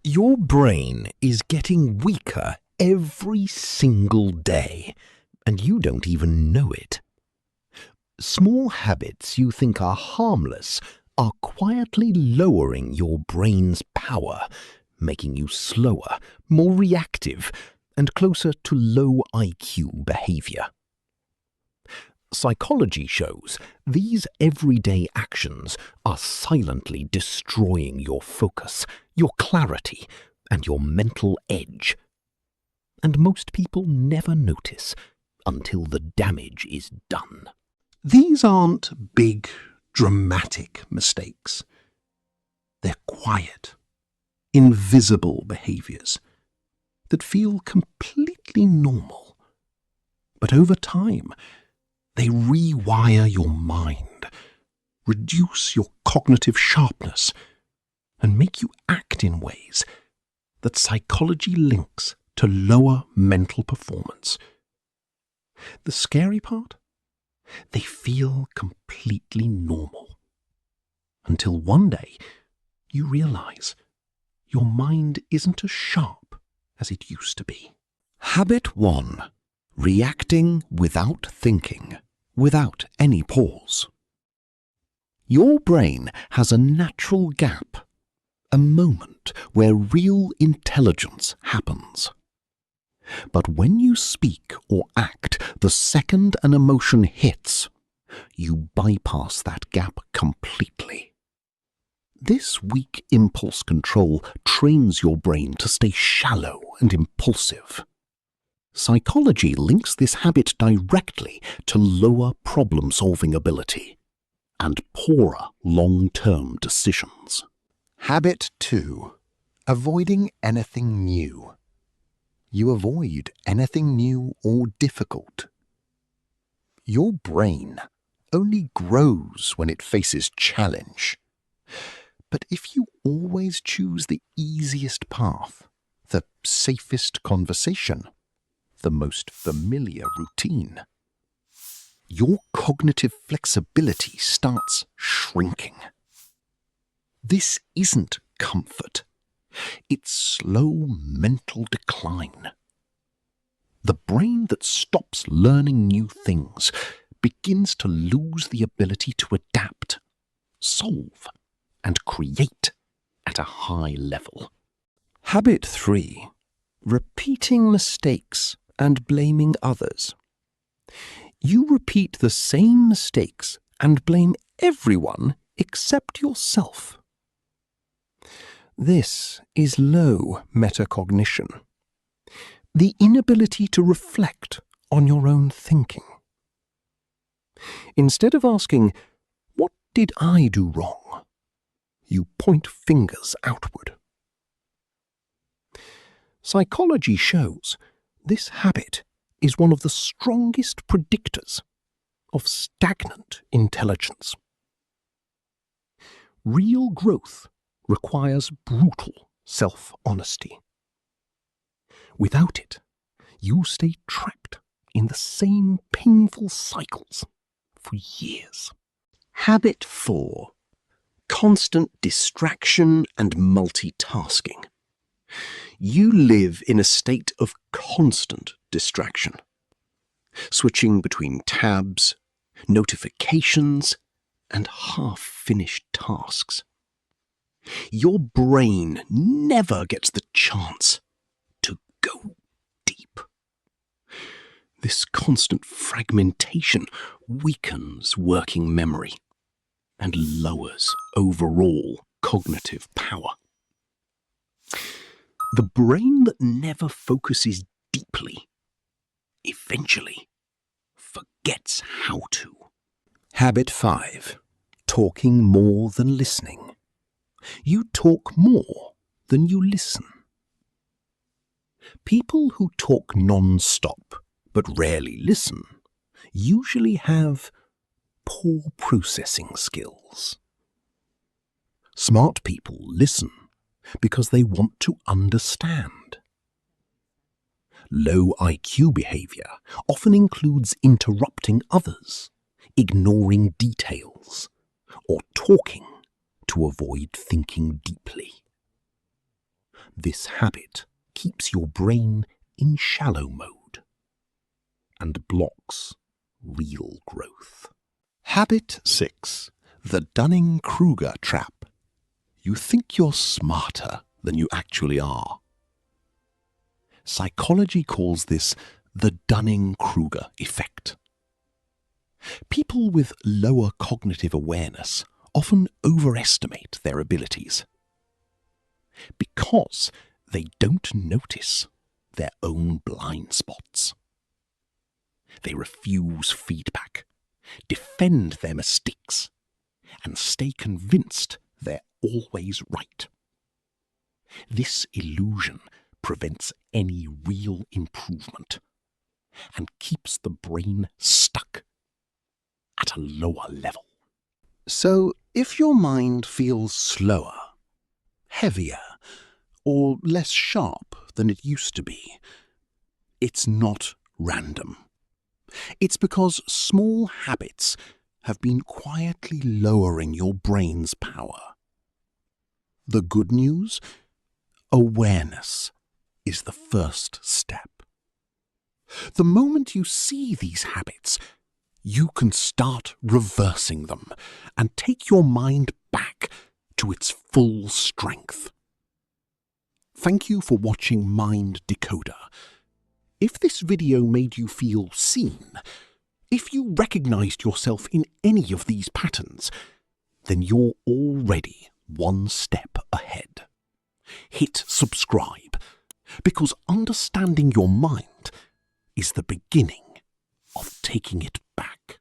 Your brain is getting weaker every single day, and you don't even know it. Small habits you think are harmless are quietly lowering your brain's power, making you slower, more reactive, and closer to low IQ behaviour. Psychology shows these everyday actions are silently destroying your focus, your clarity, and your mental edge. And most people never notice until the damage is done. These aren't big, dramatic mistakes. They're quiet, invisible behaviours that feel completely normal. But over time, they rewire your mind, reduce your cognitive sharpness, and make you act in ways that psychology links to lower mental performance. The scary part? They feel completely normal. Until one day, you realize your mind isn't as sharp as it used to be. Habit 1. Reacting without thinking, without any pause. Your brain has a natural gap, a moment where real intelligence happens. But when you speak or act the second an emotion hits, you bypass that gap completely. This weak impulse control trains your brain to stay shallow and impulsive. Psychology links this habit directly to lower problem-solving ability and poorer long-term decisions. Habit 2. Avoiding anything new. You avoid anything new or difficult. Your brain only grows when it faces challenge. But if you always choose the easiest path, the safest conversation, the most familiar routine, your cognitive flexibility starts shrinking. This isn't comfort. It's slow mental decline. The brain that stops learning new things begins to lose the ability to adapt, solve, and create at a high level. Habit 3. Repeating mistakes and blaming others. You repeat the same mistakes and blame everyone except yourself. This is low metacognition, the inability to reflect on your own thinking. Instead of asking, "What did I do wrong?" you point fingers outward. Psychology shows this habit is one of the strongest predictors of stagnant intelligence. Real growth requires brutal self-honesty. Without it, you stay trapped in the same painful cycles for years. Habit 4. Constant distraction and multitasking. You live in a state of constant distraction, switching between tabs, notifications, and half-finished tasks. Your brain never gets the chance to go deep. This constant fragmentation weakens working memory and lowers overall cognitive power. The brain that never focuses deeply eventually forgets how to. Habit 5. Talking more than listening. You talk more than you listen. People who talk non-stop but rarely listen usually have poor processing skills. Smart people listen because they want to understand. Low IQ behaviour often includes interrupting others, ignoring details, or talking to avoid thinking deeply. This habit keeps your brain in shallow mode and blocks real growth. Habit 6. The Dunning-Kruger trap. You think you're smarter than you actually are. Psychology calls this the Dunning-Kruger effect. People with lower cognitive awareness often overestimate their abilities because they don't notice their own blind spots. They refuse feedback, defend their mistakes, and stay convinced they're always right. This illusion prevents any real improvement and keeps the brain stuck at a lower level. So, if your mind feels slower, heavier, or less sharp than it used to be, it's not random. It's because small habits have been quietly lowering your brain's power. The good news? Awareness is the first step. The moment you see these habits, you can start reversing them and take your mind back to its full strength. Thank you for watching Mind Decoder. If this video made you feel seen, if you recognized yourself in any of these patterns, then you're already one step ahead. Hit subscribe, because understanding your mind is the beginning of taking it back.